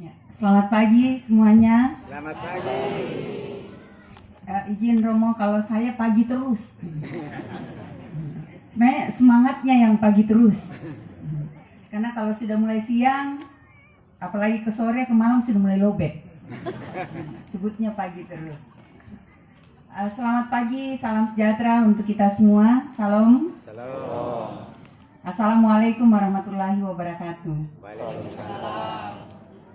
Ya, selamat pagi semuanya. Selamat pagi. Izin Romo kalau saya pagi terus. Sebenarnya semangatnya yang pagi terus. Karena kalau sudah mulai siang, apalagi ke sore ke malam sudah mulai lobet. Sebutnya pagi terus. Selamat pagi, salam sejahtera untuk kita semua. Salam. Salam. Assalamualaikum warahmatullahi wabarakatuh. Waalaikumsalam.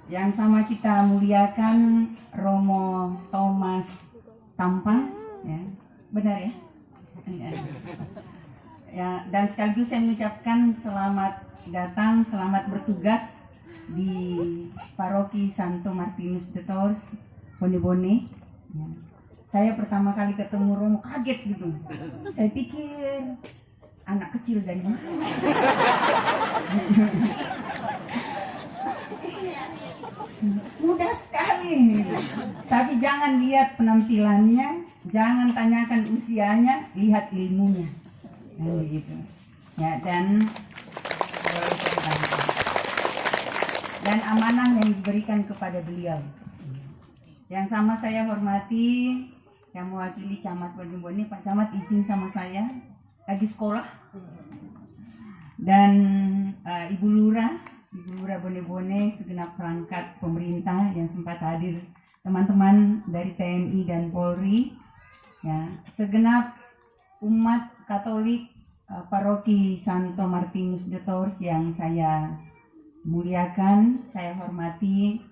Yang sama kita muliakan Romo Thomas Tampa, ya, benar ya? Ya, dan sekaligus saya mengucapkan selamat datang, selamat bertugas di Paroki Santo Martinus de Tours, Bone-Bone. Ya. Saya pertama kali ketemu Romo kaget gitu. Saya pikir anak kecil dari mana? Mudah sekali, tapi jangan lihat penampilannya, jangan tanyakan usianya, lihat ilmunya, gitu. Ya, dan amanah yang diberikan kepada beliau. Yang sama saya hormati, yang mewakili Camat Bone-Bone, Pak Camat izin sama saya, lagi sekolah, dan Ibu Lurah Bone-Bone, segenap perangkat pemerintah yang sempat hadir, teman-teman dari TNI dan Polri, ya, segenap umat Katolik Paroki Santo Martinus de Tours yang saya muliakan, saya hormati.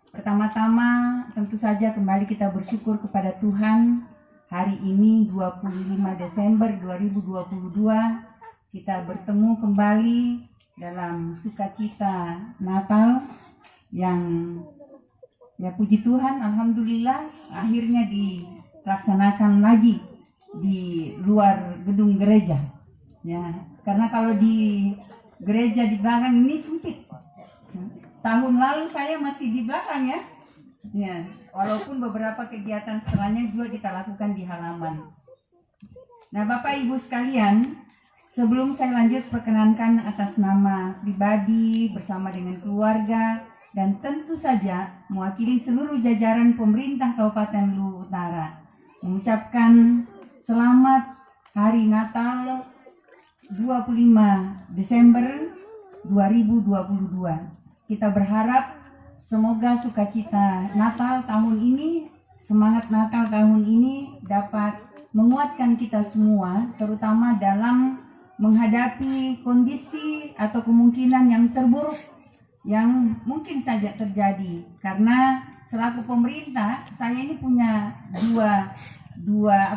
Pertama-tama tentu saja kembali kita bersyukur kepada Tuhan. Hari ini 25 Desember 2022 kita bertemu kembali dalam sukacita Natal yang, ya puji Tuhan, alhamdulillah akhirnya dilaksanakan lagi di luar gedung gereja, ya, karena kalau di gereja di belakang ini sempit. Tahun lalu saya masih di belakang, ya, walaupun beberapa kegiatan setelahnya juga kita lakukan di halaman. Nah, Bapak Ibu sekalian, sebelum saya lanjut, perkenankan atas nama pribadi bersama dengan keluarga dan tentu saja mewakili seluruh jajaran pemerintah Kabupaten Luwu Utara mengucapkan selamat Hari Natal 25 Desember 2022. Kita berharap semoga sukacita Natal tahun ini, semangat Natal tahun ini dapat menguatkan kita semua, terutama dalam menghadapi kondisi atau kemungkinan yang terburuk yang mungkin saja terjadi. Karena selaku pemerintah, saya ini punya dua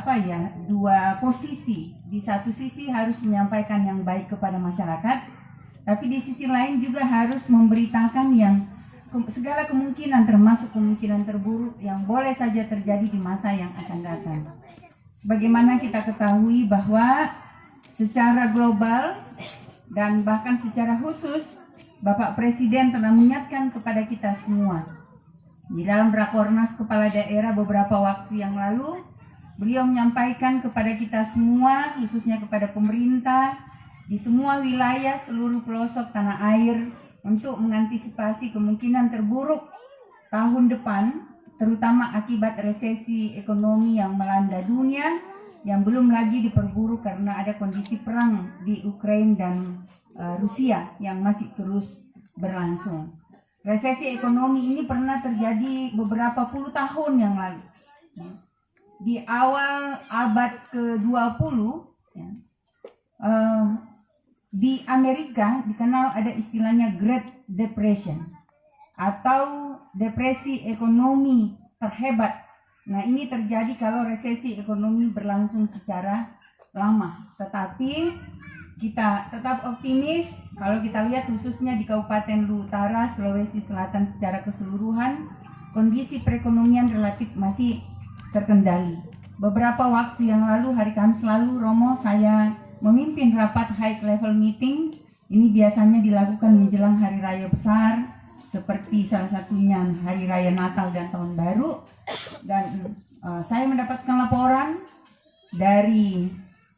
posisi. Di satu sisi harus menyampaikan yang baik kepada masyarakat, tapi di sisi lain juga harus memberitakan yang segala kemungkinan, termasuk kemungkinan terburuk yang boleh saja terjadi di masa yang akan datang. Sebagaimana kita ketahui bahwa secara global dan bahkan secara khusus Bapak Presiden telah mengingatkan kepada kita semua. Di dalam Rakornas Kepala Daerah beberapa waktu yang lalu, beliau menyampaikan kepada kita semua, khususnya kepada pemerintah di semua wilayah seluruh pelosok tanah air, untuk mengantisipasi kemungkinan terburuk tahun depan, terutama akibat resesi ekonomi yang melanda dunia, yang belum lagi diperburuk karena ada kondisi perang di Ukraina dan Rusia yang masih terus berlangsung. Resesi ekonomi ini pernah terjadi beberapa puluh tahun yang lalu. Di awal abad ke-20, ya, di Amerika dikenal ada istilahnya Great Depression atau depresi ekonomi terhebat. Nah, ini terjadi kalau resesi ekonomi berlangsung secara lama. Tetapi kita tetap optimis kalau kita lihat khususnya di Kabupaten Luwu Utara, Sulawesi Selatan secara keseluruhan, kondisi perekonomian relatif masih terkendali. Beberapa waktu yang lalu, hari Kamis lalu, Romo, saya memimpin rapat high level meeting. Ini biasanya dilakukan menjelang hari raya besar, seperti salah satunya hari raya Natal dan Tahun Baru. Dan saya mendapatkan laporan dari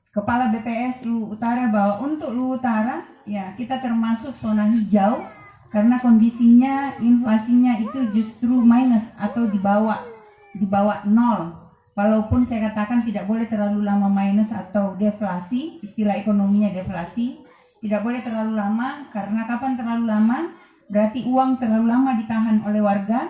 Kepala BPS Luwu Utara bahwa untuk Luwu Utara, ya, kita termasuk zona hijau karena kondisinya inflasinya itu justru minus atau di bawah nol. Walaupun saya katakan tidak boleh terlalu lama minus atau deflasi, istilah ekonominya deflasi, tidak boleh terlalu lama, karena kapan terlalu lama berarti uang terlalu lama ditahan oleh warga,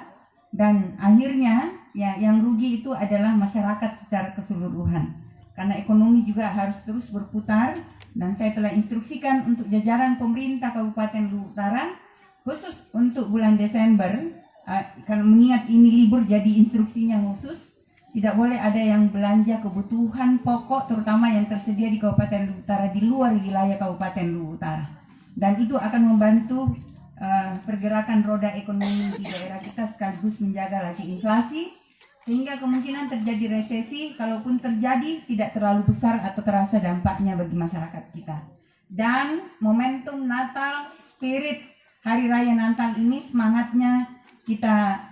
dan akhirnya ya yang rugi itu adalah masyarakat secara keseluruhan. Karena ekonomi juga harus terus berputar, dan saya telah instruksikan untuk jajaran pemerintah Kabupaten Luwu Utara khusus untuk bulan Desember, karena mengingat ini libur jadi instruksinya khusus, tidak boleh ada yang belanja kebutuhan pokok terutama yang tersedia di Kabupaten Luwu Utara di luar wilayah Kabupaten Luwu Utara, dan itu akan membantu pergerakan roda ekonomi di daerah kita sekaligus menjaga laju inflasi, sehingga kemungkinan terjadi resesi kalaupun terjadi tidak terlalu besar atau terasa dampaknya bagi masyarakat kita. Dan momentum Natal, spirit Hari Raya Natal ini, semangatnya kita,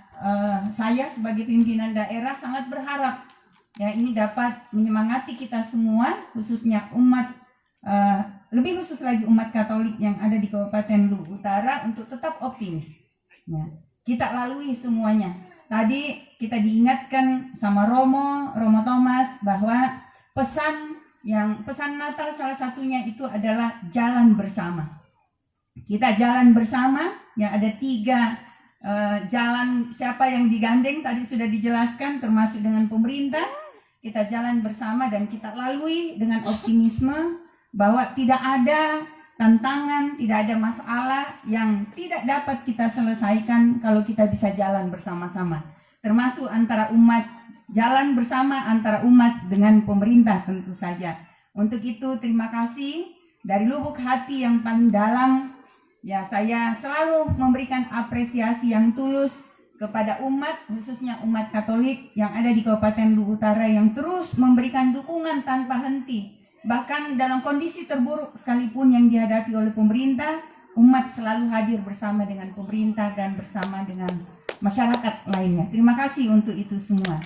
saya sebagai pimpinan daerah sangat berharap ya ini dapat menyemangati kita semua, khususnya umat, lebih khusus lagi umat Katolik yang ada di Kabupaten Luwu Utara untuk tetap optimis. Ya, kita lalui semuanya. Tadi kita diingatkan sama Romo Thomas bahwa pesan Natal salah satunya itu adalah jalan bersama. Kita jalan bersama, ya ada 3 jalan siapa yang digandeng tadi sudah dijelaskan, termasuk dengan pemerintah. Kita jalan bersama dan kita lalui dengan optimisme bahwa tidak ada tantangan, tidak ada masalah yang tidak dapat kita selesaikan kalau kita bisa jalan bersama-sama. Termasuk antara umat, jalan bersama antara umat dengan pemerintah tentu saja. Untuk itu terima kasih dari lubuk hati yang paling dalam. Ya, saya selalu memberikan apresiasi yang tulus kepada umat, khususnya umat Katolik yang ada di Kabupaten Luwu Utara yang terus memberikan dukungan tanpa henti. Bahkan dalam kondisi terburuk sekalipun yang dihadapi oleh pemerintah, umat selalu hadir bersama dengan pemerintah dan bersama dengan masyarakat lainnya. Terima kasih untuk itu semua.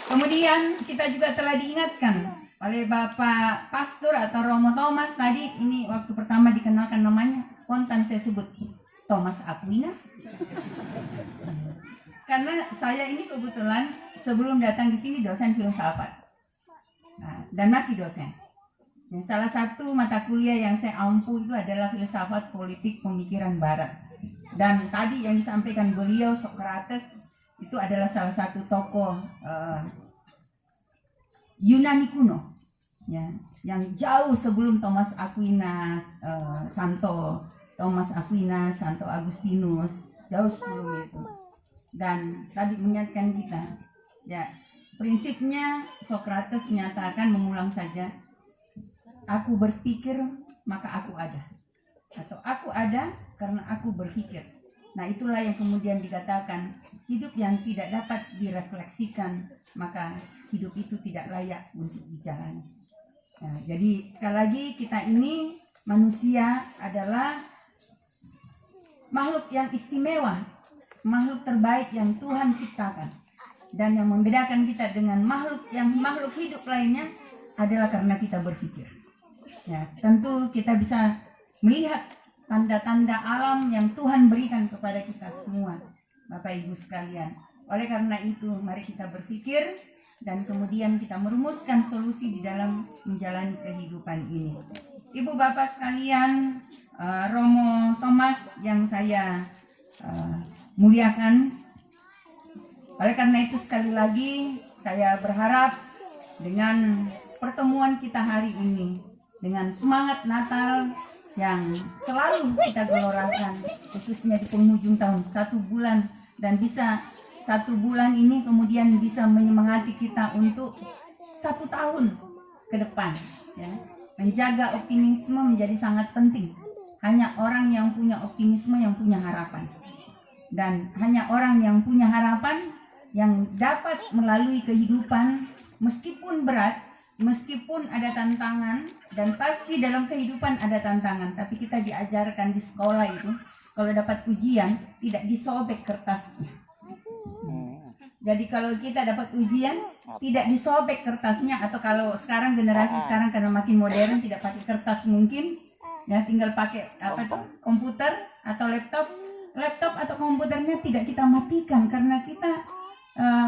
Kemudian kita juga telah diingatkan oleh Bapak Pastor atau Romo Thomas tadi, ini waktu pertama dikenalkan namanya, spontan saya sebut Thomas Aquinas. Karena saya ini kebetulan sebelum datang di sini dosen filsafat. Dan masih dosen. Yang salah satu mata kuliah yang saya ampu itu adalah filsafat politik pemikiran Barat. Dan tadi yang disampaikan beliau, Socrates, itu adalah salah satu tokoh Yunani kuno, ya, yang jauh sebelum Thomas Aquinas, Santo Agustinus, jauh sebelum itu. Dan tadi mengingatkan kita, ya, prinsipnya Socrates menyatakan, mengulang saja, aku berpikir maka aku ada, atau aku ada karena aku berpikir. Nah, itulah yang kemudian dikatakan hidup yang tidak dapat direfleksikan, maka hidup itu tidak layak untuk dijalani. Nah, jadi sekali lagi kita ini manusia adalah makhluk yang istimewa, makhluk terbaik yang Tuhan ciptakan. Dan yang membedakan kita dengan makhluk hidup lainnya adalah karena kita berpikir. Ya, tentu kita bisa melihat tanda-tanda alam yang Tuhan berikan kepada kita semua, Bapak Ibu sekalian. Oleh karena itu, mari kita berpikir dan kemudian kita merumuskan solusi di dalam menjalani kehidupan ini. Ibu Bapak sekalian, Romo Thomas yang saya muliakan, oleh karena itu sekali lagi saya berharap dengan pertemuan kita hari ini, dengan semangat Natal yang selalu kita gelorakan, khususnya di penghujung tahun, 1 bulan, dan bisa 1 bulan ini kemudian bisa menyemangati kita untuk 1 tahun ke depan. Ya. Menjaga optimisme menjadi sangat penting. Hanya orang yang punya optimisme yang punya harapan. Dan hanya orang yang punya harapan yang dapat melalui kehidupan meskipun berat, meskipun ada tantangan, dan pasti dalam kehidupan ada tantangan, tapi kita diajarkan di sekolah itu kalau dapat ujian tidak disobek kertasnya. Jadi kalau kita dapat ujian tidak disobek kertasnya, atau kalau sekarang generasi sekarang karena makin modern tidak pakai kertas mungkin, Ya, tinggal pakai apa itu? Komputer atau laptop. Laptop atau komputernya tidak kita matikan karena kita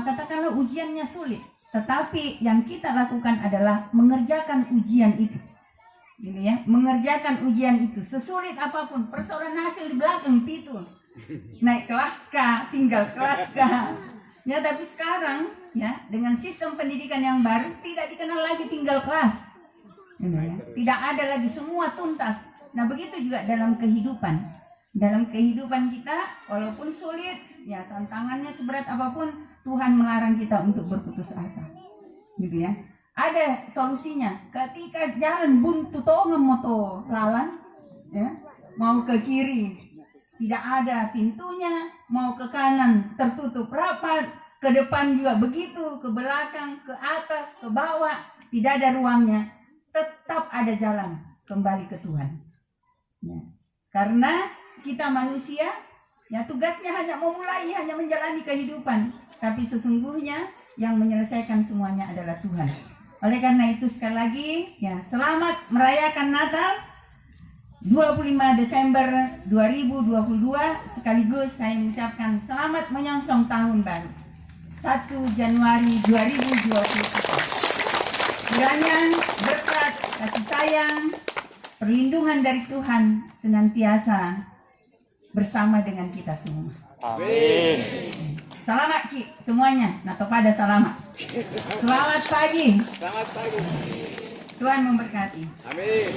katakanlah ujiannya sulit. Tetapi yang kita lakukan adalah mengerjakan ujian itu. Ini ya, mengerjakan ujian itu sesulit apapun. Persoalan hasil di belakang itu. Naik kelas K, tinggal kelas K. Ya, tapi sekarang ya dengan sistem pendidikan yang baru tidak dikenal lagi tinggal kelas. Ini ya, tidak ada lagi, semua tuntas. Nah, begitu juga dalam kehidupan. Dalam kehidupan kita, walaupun sulit, ya tantangannya seberat apapun, Tuhan melarang kita untuk berputus asa. Gitu ya. Ada solusinya. Ketika jalan buntu tongem moto lalan, ya, mau ke kiri tidak ada pintunya, mau ke kanan tertutup rapat, ke depan juga begitu, ke belakang, ke atas, ke bawah, tidak ada ruangnya. Tetap ada jalan kembali ke Tuhan. Ya. Karena kita manusia, ya tugasnya hanya memulai, hanya menjalani kehidupan. Tapi sesungguhnya yang menyelesaikan semuanya adalah Tuhan. Oleh karena itu sekali lagi, ya selamat merayakan Natal 25 Desember 2022. Sekaligus saya mengucapkan selamat menyongsong tahun baru 1 Januari 2024. Kiranya berkat, kasih sayang, perlindungan dari Tuhan senantiasa bersama dengan kita semua. Amin. Selamat Ki semuanya. Nato pada selamat. Selamat pagi. Selamat pagi. Tuhan memberkati. Amin.